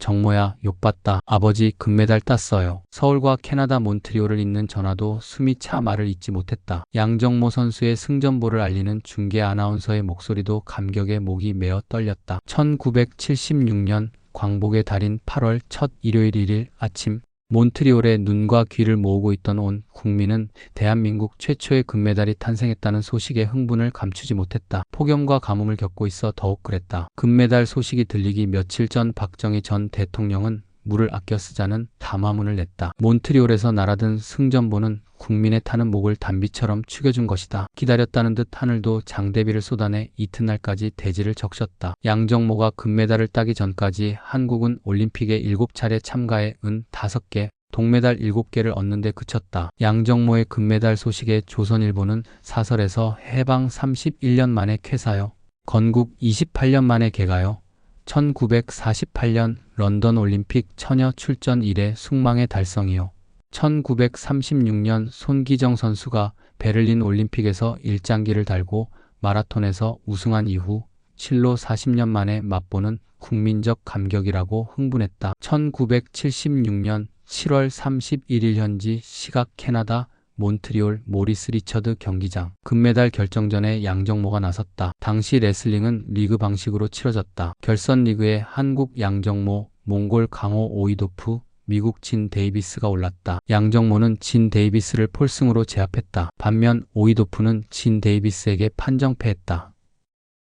정모야, 욕봤다. 아버지 금메달 땄어요. 서울과 캐나다 몬트리올을 잇는 전화도 숨이 차 말을 잇지 못했다. 양정모 선수의 승전보를 알리는 중계 아나운서의 목소리도 감격에 목이 메어 떨렸다. 1976년 광복의 달인 8월 첫 일요일 1일 아침, 몬트리올에 눈과 귀를 모으고 있던 온 국민은 대한민국 최초의 금메달이 탄생했다는 소식에 흥분을 감추지 못했다. 폭염과 가뭄을 겪고 있어 더욱 그랬다. 금메달 소식이 들리기 며칠 전 박정희 전 대통령은 물을 아껴 쓰자는 담화문을 냈다. 몬트리올에서 날아든 승전보는 국민의 타는 목을 단비처럼 축여준 것이다. 기다렸다는 듯 하늘도 장대비를 쏟아내 이튿날까지 대지를 적셨다. 양정모가 금메달을 따기 전까지 한국은 올림픽에 7차례 참가해 은 5개, 동메달 7개를 얻는 데 그쳤다. 양정모의 금메달 소식에 조선일보는 사설에서 해방 31년 만에 쾌사여, 건국 28년 만에 개가여, 1948년 런던 올림픽 처녀 출전 이래 숙망의 달성이요. 1936년 손기정 선수가 베를린 올림픽에서 일장기를 달고 마라톤에서 우승한 이후 실로 40년 만에 맛보는 국민적 감격이라고 흥분했다. 1976년 7월 31일 현지 시각 캐나다 몬트리올 모리스 리처드 경기장. 금메달 결정전에 양정모가 나섰다. 당시 레슬링은 리그 방식으로 치러졌다. 결선 리그에 한국 양정모, 몽골 강호 오이도프, 미국 진 데이비스가 올랐다. 양정모는 진 데이비스를 폴승으로 제압했다. 반면 오이도프는 진 데이비스에게 판정패했다.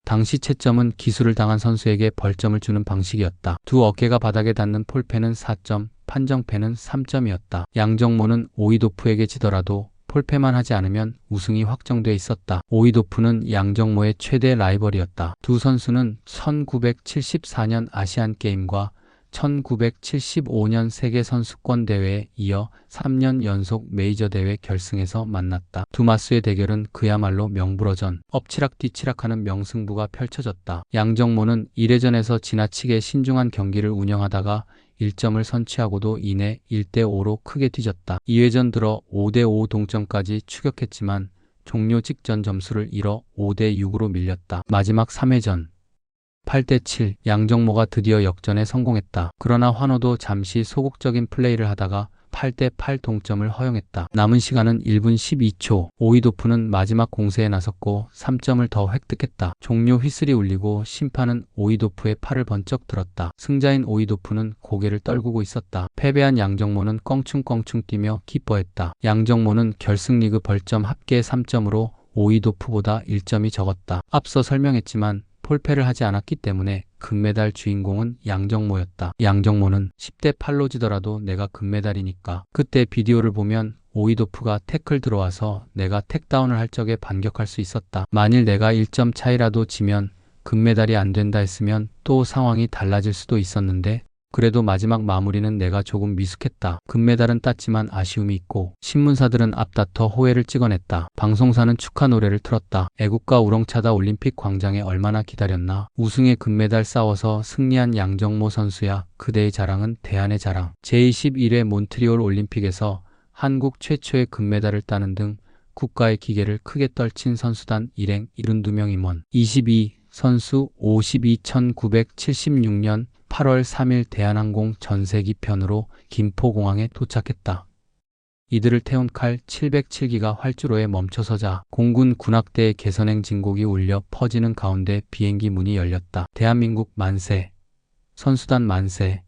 당시 채점은 기술을 당한 선수에게 벌점을 주는 방식이었다. 두 어깨가 바닥에 닿는 폴패는 4점, 판정패는 3점이었다. 양정모는 오이도프에게 지더라도 폴패만 하지 않으면 우승이 확정돼 있었다. 오이도프는 양정모의 최대 라이벌이었다. 두 선수는 1974년 아시안게임과 1975년 세계선수권대회에 이어 3년 연속 메이저대회 결승에서 만났다. 두 마수의 대결은 그야말로 명불허전, 엎치락뒤치락하는 명승부가 펼쳐졌다. 양정모는 1회전에서 지나치게 신중한 경기를 운영하다가 1점을 선취하고도 이내 1대5로 크게 뒤졌다. 2회전 들어 5대5 동점까지 추격했지만 종료 직전 점수를 잃어 5대6으로 밀렸다. 마지막 3회전 8대7, 양정모가 드디어 역전에 성공했다. 그러나 환호도 잠시 소극적인 플레이를 하다가 8대8 동점을 허용했다. 남은 시간은 1분 12초. 오이도프는 마지막 공세에 나섰고 3점을 더 획득했다. 종료 휘슬이 울리고 심판은 오이도프의 팔을 번쩍 들었다. 승자인 오이도프는 고개를 떨구고 있었다. 패배한 양정모는 껑충껑충 뛰며 기뻐했다. 양정모는 결승 리그 벌점 합계 3점으로 오이도프보다 1점이 적었다. 앞서 설명했지만 폴패를 하지 않았기 때문에 금메달 주인공은 양정모였다. 양정모는 10대8로 지더라도 내가 금메달이니까. 그때 비디오를 보면 오이도프가 태클 들어와서 내가 택다운을 할 적에 반격할 수 있었다. 만일 내가 1점 차이라도 지면 금메달이 안 된다 했으면 또 상황이 달라질 수도 있었는데 그래도 마지막 마무리는 내가 조금 미숙했다. 금메달은 땄지만 아쉬움이 있고 신문사들은 앞다퉈 호해를 찍어냈다. 방송사는 축하 노래를 틀었다. 애국가 우렁차다 올림픽 광장에 얼마나 기다렸나. 우승의 금메달 싸워서 승리한 양정모 선수야. 그대의 자랑은 대한의 자랑. 제21회 몬트리올 올림픽에서 한국 최초의 금메달을 따는 등 국가의 기계를 크게 떨친 선수단 일행 72명 임원. 22 선수 52 1976년 8월 3일 대한항공 전세기 편으로 김포공항에 도착했다. 이들을 태운 칼 707기가 활주로에 멈춰서자 공군 군악대의 개선행 진곡이 울려 퍼지는 가운데 비행기 문이 열렸다. 대한민국 만세, 선수단 만세,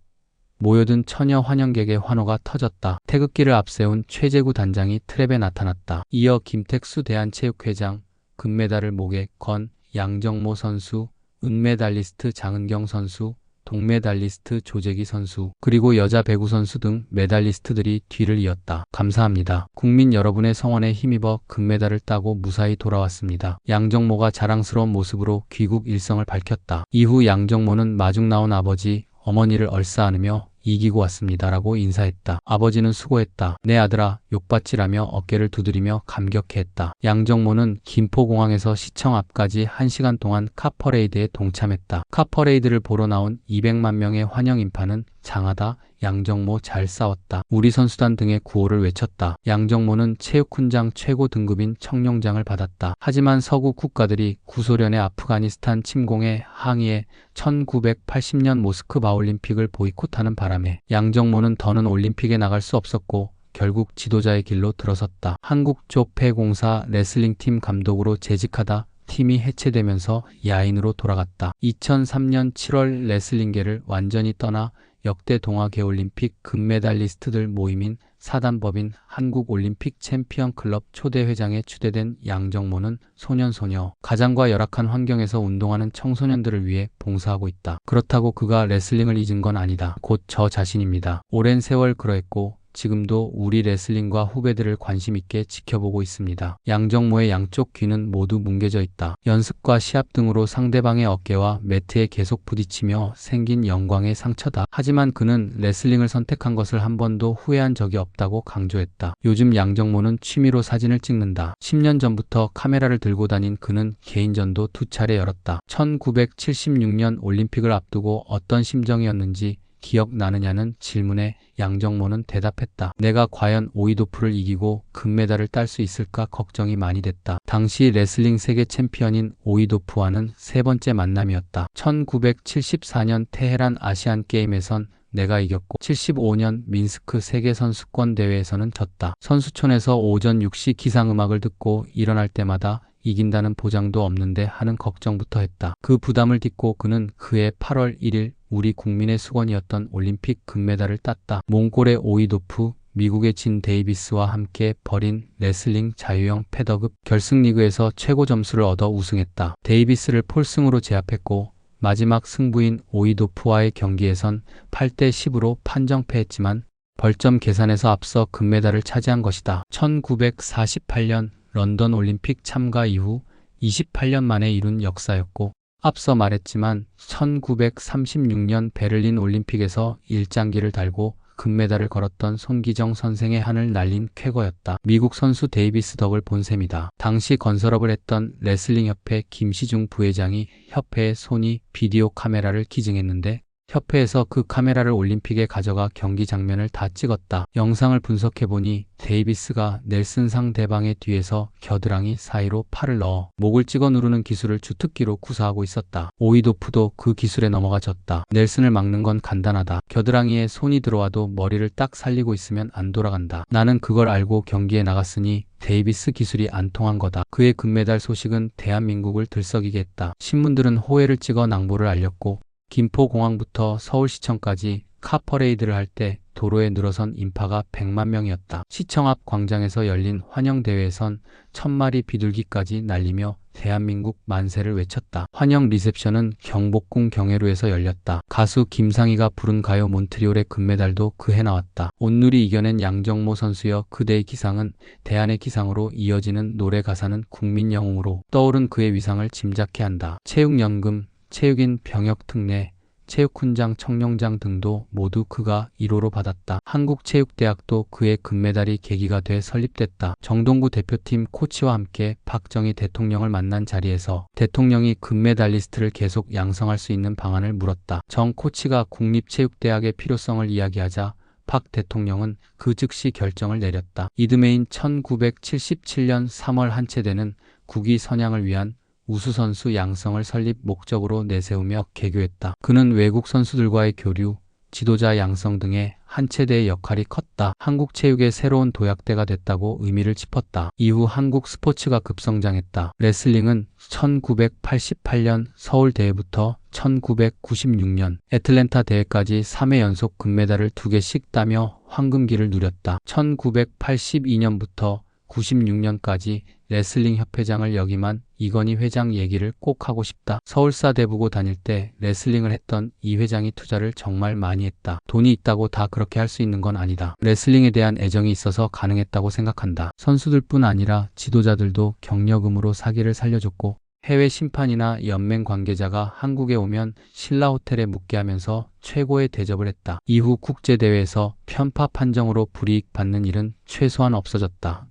모여든 처녀 환영객의 환호가 터졌다. 태극기를 앞세운 최재구 단장이 트랩에 나타났다. 이어 김택수 대한체육회장, 금메달을 목에 건 양정모 선수, 은메달리스트 장은경 선수, 동메달리스트 조재기 선수, 그리고 여자 배구 선수 등 메달리스트들이 뒤를 이었다. 감사합니다. 국민 여러분의 성원에 힘입어 금메달을 따고 무사히 돌아왔습니다. 양정모가 자랑스러운 모습으로 귀국 일성을 밝혔다. 이후 양정모는 마중 나온 아버지, 어머니를 얼싸안으며 이기고 왔습니다라고 인사했다. 아버지는 수고했다. 내 아들아, 욕받지라며 어깨를 두드리며 감격해했다. 양정모는 김포공항에서 시청 앞까지 1시간 동안 카퍼레이드에 동참했다. 카퍼레이드를 보러 나온 200만 명의 환영 인파는 장하다, 양정모 잘 싸웠다. 우리 선수단 등의 구호를 외쳤다. 양정모는 체육훈장 최고 등급인 청룡장을 받았다. 하지만 서구 국가들이 구소련의 아프가니스탄 침공에 항의해 1980년 모스크바 올림픽을 보이콧하는 바람에 양정모는 더는 올림픽에 나갈 수 없었고 결국 지도자의 길로 들어섰다. 한국조폐공사 레슬링팀 감독으로 재직하다 팀이 해체되면서 야인으로 돌아갔다. 2003년 7월 레슬링계를 완전히 떠나 역대 동아계올림픽 금메달리스트들 모임인 사단법인 한국올림픽 챔피언클럽 초대 회장에 추대된 양정모는 소년소녀, 가장과 열악한 환경에서 운동하는 청소년들을 위해 봉사하고 있다. 그렇다고 그가 레슬링을 잊은 건 아니다. 곧 저 자신입니다. 오랜 세월 그러했고 지금도 우리 레슬링과 후배들을 관심 있게 지켜보고 있습니다. 양정모의 양쪽 귀는 모두 뭉개져 있다. 연습과 시합 등으로 상대방의 어깨와 매트에 계속 부딪히며 생긴 영광의 상처다. 하지만 그는 레슬링을 선택한 것을 한 번도 후회한 적이 없다고 강조했다. 요즘 양정모는 취미로 사진을 찍는다. 10년 전부터 카메라를 들고 다닌 그는 개인전도 2차례 열었다. 1976년 올림픽을 앞두고 어떤 심정이었는지 기억나느냐는 질문에 양정모는 대답했다. 내가 과연 오이도프를 이기고 금메달을 딸 수 있을까 걱정이 많이 됐다. 당시 레슬링 세계 챔피언인 오이도프와는 세 번째 만남이었다. 1974년 테헤란 아시안 게임에선 내가 이겼고 75년 민스크 세계선수권 대회에서는 졌다. 선수촌에서 오전 6시 기상음악을 듣고 일어날 때마다 이긴다는 보장도 없는데 하는 걱정부터 했다. 그 부담을 딛고 그는 그해 8월 1일 우리 국민의 수건이었던 올림픽 금메달을 땄다. 몽골의 오이도프, 미국의 진 데이비스와 함께 벌인 레슬링 자유형 패더급 결승 리그에서 최고 점수를 얻어 우승했다. 데이비스를 폴승으로 제압했고 마지막 승부인 오이도프와의 경기에선 8대 10으로 판정패했지만 벌점 계산에서 앞서 금메달을 차지한 것이다. 1948년 런던 올림픽 참가 이후 28년 만에 이룬 역사였고 앞서 말했지만 1936년 베를린 올림픽에서 일장기를 달고 금메달을 걸었던 손기정 선생의 한을 날린 쾌거였다. 미국 선수 데이비스 덕을 본 셈이다. 당시 건설업을 했던 레슬링협회 김시중 부회장이 협회에 소니 비디오 카메라를 기증했는데 협회에서 그 카메라를 올림픽에 가져가 경기 장면을 다 찍었다. 영상을 분석해보니 데이비스가 넬슨상 대방의 뒤에서 겨드랑이 사이로 팔을 넣어 목을 찍어 누르는 기술을 주특기로 구사하고 있었다. 오이도프도 그 기술에 넘어가 졌다. 넬슨을 막는 건 간단하다. 겨드랑이에 손이 들어와도 머리를 딱 살리고 있으면 안 돌아간다. 나는 그걸 알고 경기에 나갔으니 데이비스 기술이 안 통한 거다. 그의 금메달 소식은 대한민국을 들썩이게 했다. 신문들은 호해를 찍어 낭보를 알렸고 김포공항부터 서울시청까지 카퍼레이드를 할 때 도로에 늘어선 인파가 100만 명이었다. 시청 앞 광장에서 열린 환영대회에선 1000마리 비둘기까지 날리며 대한민국 만세를 외쳤다. 환영 리셉션은 경복궁 경회로에서 열렸다. 가수 김상희가 부른 가요 몬트리올의 금메달도 그해 나왔다. 온누리 이겨낸 양정모 선수여 그대의 기상은 대안의 기상으로 이어지는 노래 가사는 국민 영웅으로 떠오른 그의 위상을 짐작케 한다. 체육연금, 체육인 병역특례, 체육훈장 청룡장 등도 모두 그가 1호로 받았다. 한국체육대학도 그의 금메달이 계기가 돼 설립됐다. 정동구 대표팀 코치와 함께 박정희 대통령을 만난 자리에서 대통령이 금메달리스트를 계속 양성할 수 있는 방안을 물었다. 정 코치가 국립체육대학의 필요성을 이야기하자 박 대통령은 그 즉시 결정을 내렸다. 이듬해인 1977년 3월 한체대는 국위 선양을 위한 우수선수 양성을 설립 목적으로 내세우며 개교했다. 그는 외국 선수들과의 교류, 지도자 양성 등의 한체대의 역할이 컸다. 한국체육의 새로운 도약대가 됐다고 의미를 짚었다. 이후 한국 스포츠가 급성장했다. 레슬링은 1988년 서울대회부터 1996년 애틀랜타 대회까지 3회 연속 금메달을 2개씩 따며 황금기를 누렸다. 1982년부터 96년까지 레슬링 협회장을 역임한 이건희 회장 얘기를 꼭 하고 싶다. 서울사 대부고 다닐 때 레슬링을 했던 이 회장이 투자를 정말 많이 했다. 돈이 있다고 다 그렇게 할 수 있는 건 아니다. 레슬링에 대한 애정이 있어서 가능했다고 생각한다. 선수들뿐 아니라 지도자들도 경력금으로 사기를 살려줬고 해외 심판이나 연맹 관계자가 한국에 오면 신라 호텔에 묵게 하면서 최고의 대접을 했다. 이후 국제대회에서 편파 판정으로 불이익 받는 일은 최소한 없어졌다.